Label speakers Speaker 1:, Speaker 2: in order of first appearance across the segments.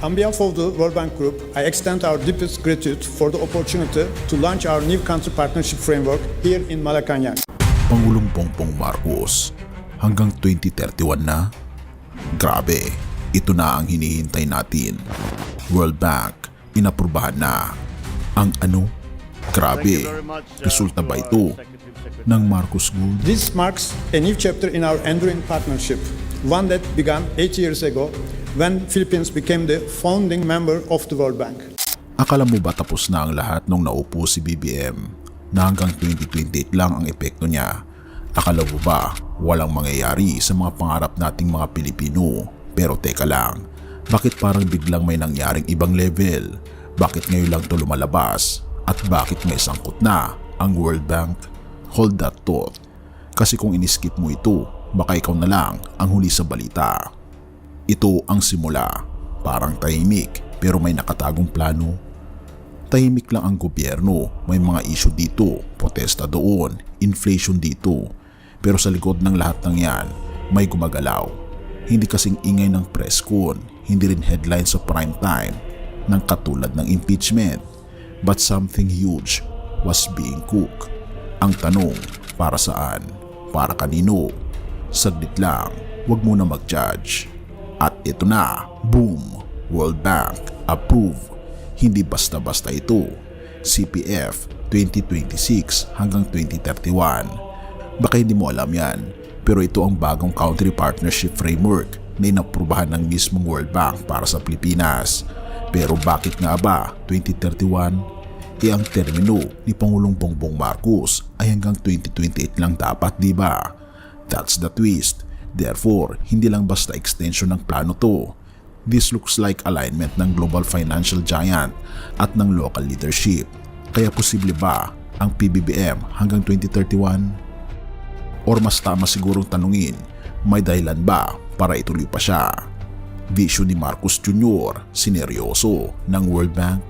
Speaker 1: On behalf of the World Bank Group, I extend our deepest gratitude for the opportunity to launch our new country partnership framework here in Malacañang.
Speaker 2: Pangulong Bongbong Marcos, hanggang 2031 na? Grabe, ito na ang hinihintay natin. World Bank, inaprubahan na. Ang ano? Grabe, resulta ba ito ng Marcos Gold?
Speaker 1: This marks a new chapter in our enduring partnership, one that began 8 years ago when Philippines became the founding member of the World Bank.
Speaker 2: Akala mo ba tapos na ang lahat nung naupo si BBM na hanggang 2028 lang ang epekto niya? Akala mo ba walang mangyayari sa mga pangarap nating mga Pilipino? Pero teka lang, bakit parang biglang may nangyaring ibang level? Bakit ngayon lang ito lumalabas? At bakit may sangkot na ang World Bank? Hold that thought. Kasi kung iniskip mo ito, baka ikaw na lang ang huli sa balita. Ito ang simula, parang tahimik pero may nakatagong plano. Tahimik lang ang gobyerno, may mga issue dito, protesta doon, inflation dito. Pero sa likod ng lahat ng yan, may gumagalaw. Hindi kasing ingay ng press con, hindi rin headlines sa prime time ng katulad ng impeachment. But something huge was being cooked. Ang tanong, para saan? Para kanino? Saglit lang, wag muna mag-judge. At ito na, boom! World Bank, approve. Hindi basta-basta ito. CPF 2026 hanggang 2031. Baka hindi mo alam yan, pero ito ang bagong country partnership framework na inaprubahan ng mismong World Bank para sa Pilipinas. Pero bakit nga ba 2031? Ang termino ni Pangulong Bongbong Marcos ay hanggang 2028 lang dapat, di ba? That's the twist. Therefore, hindi lang basta extension ng plano to. This looks like alignment ng global financial giant at ng local leadership. Kaya posible ba ang PBBM hanggang 2031? Or mas tama sigurong tanungin, may dahilan ba para ituloy pa siya? Vision ni Marcos Jr., sineryoso ng World Bank?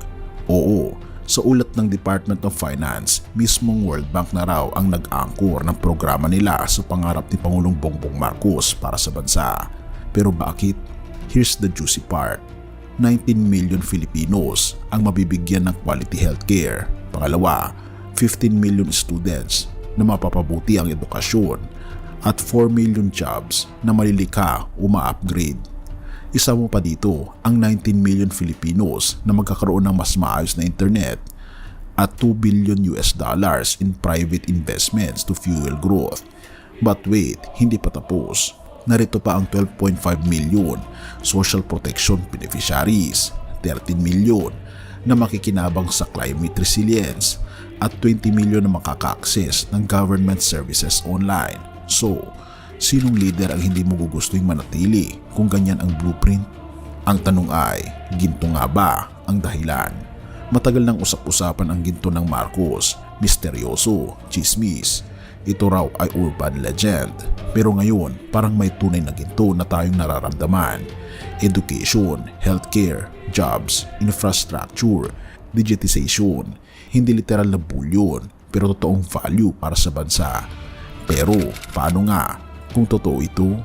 Speaker 2: Oo, sa ulat ng Department of Finance, mismong World Bank na raw ang nag-angkor ng programa nila sa pangarap ni Pangulong Bongbong Marcos para sa bansa. Pero bakit? Here's the juicy part. 19 million Filipinos ang mabibigyan ng quality healthcare. Pangalawa, 15 million students na mapapabuti ang edukasyon at 4 million jobs na malilikha o ma-upgrade. Isa mo pa dito ang 19 million Filipinos na magkakaroon ng mas maayos na internet at $2 billion in private investments to fuel growth. But wait, hindi pa tapos. Narito pa ang 12.5 million social protection beneficiaries, 13 million na makikinabang sa climate resilience at 20 million na makaka-access ng government services online. So, sinong leader ang hindi mo gugustuhin manatili kung ganyan ang blueprint? Ang tanong ay, ginto nga ba ang dahilan? Matagal nang usap-usapan ang ginto ng Marcos, misteryoso, chismis. Ito raw ay urban legend. Pero ngayon, parang may tunay na ginto na tayong nararamdaman. Education, healthcare, jobs, infrastructure, digitization. Hindi literal na bulyon, pero totoong value para sa bansa. Pero paano nga kung totoo ito?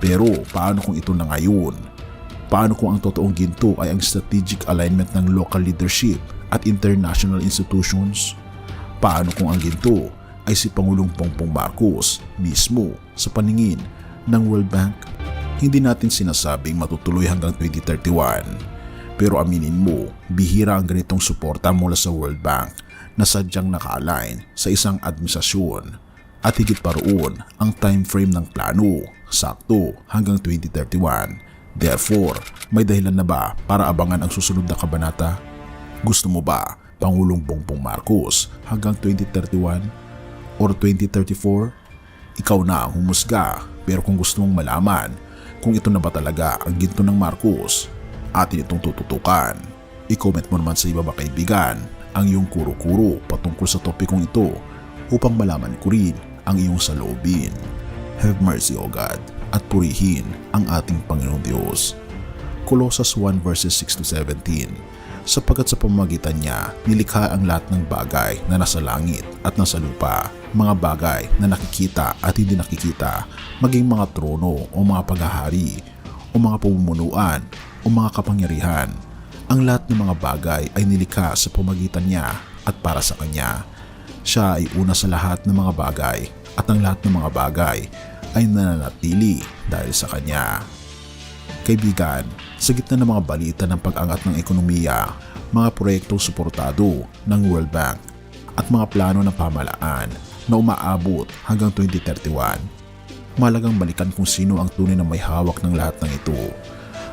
Speaker 2: Pero paano kung ito na ngayon? Paano kung ang totoong ginto ay ang strategic alignment ng local leadership at international institutions? Paano kung ang ginto ay si Pangulong Bongbong Marcos mismo sa paningin ng World Bank? Hindi natin sinasabing matutuloy hanggang 2031. Pero aminin mo, bihira ang ganitong suporta mula sa World Bank na sadyang naka-align sa isang administrasyon. At higit pa roon ang time frame ng plano, sakto hanggang 2031. Therefore, may dahilan na ba para abangan ang susunod na kabanata? Gusto mo ba Pangulong Bongbong Marcos hanggang 2031 or 2034? Ikaw na ang humusga, pero kung gusto mong malaman kung ito na ba talaga ang ginto ng Marcos, atin itong tututukan. I-comment mo naman sa ibaba kaibigan ang iyong kuro-kuro patungkol sa topikong ito upang malaman ko rin ang iyong saloobin. Have mercy, O God, at purihin ang ating Panginoong Diyos. Colossus 1 verses 6 to 17. Sapagkat sa pamamagitan niya, nilikha ang lahat ng bagay na nasa langit at nasa lupa, mga bagay na nakikita at hindi nakikita, maging mga trono o mga paghahari o mga pamumunuan o mga kapangyarihan. Ang lahat ng mga bagay ay nilikha sa pamagitan niya at para sa kanya. Siya ay una sa lahat ng mga bagay at ang lahat ng mga bagay ay nananatili dahil sa kanya. Kaibigan, sa gitna ng mga balita ng pag-angat ng ekonomiya, mga proyektong suportado ng World Bank at mga plano ng pamahalaan na umaabot hanggang 2031, mahalagang balikan kung sino ang tunay na may hawak ng lahat ng ito.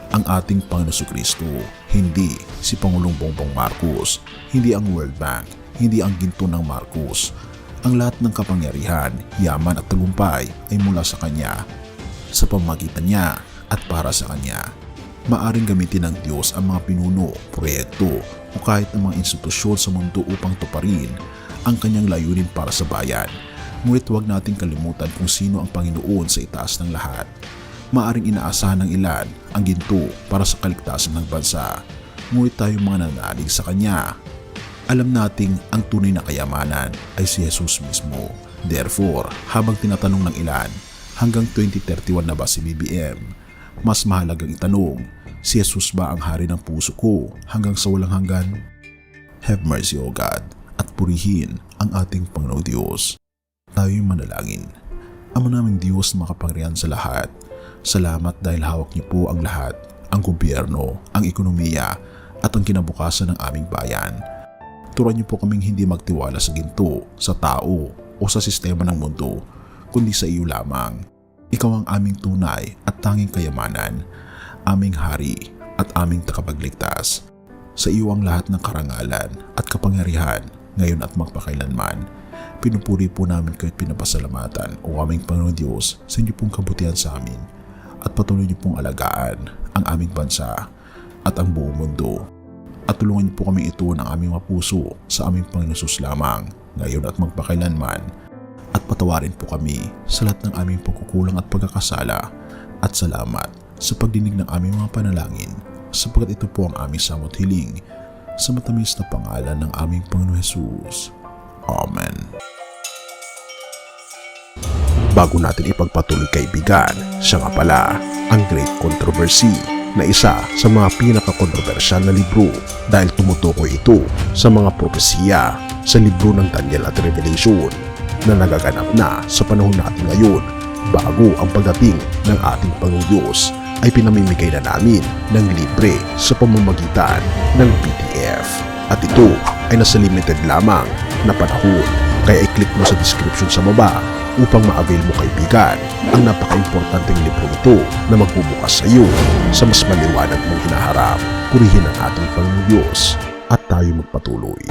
Speaker 2: Ang ating Panginoon Jesucristo, hindi si Pangulong Bongbong Marcos, hindi ang World Bank, hindi ang ginto ng Marcos. Ang lahat ng kapangyarihan, yaman at tagumpay ay mula sa Kanya, sa pamamagitan niya at para sa Kanya. Maaring gamitin ng Diyos ang mga pinuno, proyekto o kahit ang mga institusyon sa mundo upang tuparin ang Kanyang layunin para sa bayan. Ngunit huwag nating kalimutan kung sino ang Panginoon sa itaas ng lahat. Maaring inaasahan ng ilan ang ginto para sa kaligtasan ng bansa, ngunit tayong mga nanalig sa Kanya, alam nating ang tunay na kayamanan ay si Jesus mismo. Therefore, habang tinatanong ng ilan, hanggang 2031 na ba si BBM? Mas mahalagang itanong, si Jesus ba ang hari ng puso ko hanggang sa walang hanggan? Have mercy, O God, at purihin ang ating Panginoong Diyos. Tayo'y manalangin. Ama naming Diyos na makapangyarihan sa lahat, salamat dahil hawak niyo po ang lahat, ang gobyerno, ang ekonomiya, at ang kinabukasan ng aming bayan. Turuan niyo po kaming hindi magtiwala sa ginto, sa tao, o sa sistema ng mundo, kundi sa iyo lamang. Ikaw ang aming tunay at tanging kayamanan, aming hari at aming takapagligtas. Sa iyo ang lahat ng karangalan at kapangyarihan, ngayon at magpakailanman. Pinupuri po namin kayo at pinapasalamatan, O aming Panginoon Diyos, sa inyo pong kabutihan sa amin, at patuloy niyo pong alagaan ang aming bansa at ang buong mundo. At tulungan niyo po kami ito ng aming mga puso sa aming Panginoon Jesus lamang, ngayon at magpakailanman. At patawarin po kami sa lahat ng aming pagkukulang at pagkakasala. At salamat sa pagdinig ng aming mga panalangin, sapagkat ito po ang aming samot hiling sa matamis na pangalan ng aming Panginoon Jesus. Amen. Bago natin ipagpatuloy, kaibigan, siya nga pala ang Great Controversy, na isa sa mga pinaka-kontrobersyal na libro dahil tumutukoy ito sa mga propesiya sa libro ng Daniel at Revelation na nagaganap na sa panahon natin ngayon, bago ang pagdating ng ating Panginoong Diyos ay pinamimigay na namin ng libre sa pamamagitan ng PDF. At ito ay nasa limited lamang na panahon, kaya i-click mo sa description sa baba upang ma-avail mo, kaibigan, ang napaka-importanteng libro ito na magbubukas sa iyo sa mas maliwanag mong hinaharap. Purihin ang ating Panginoong Diyos at tayo magpatuloy.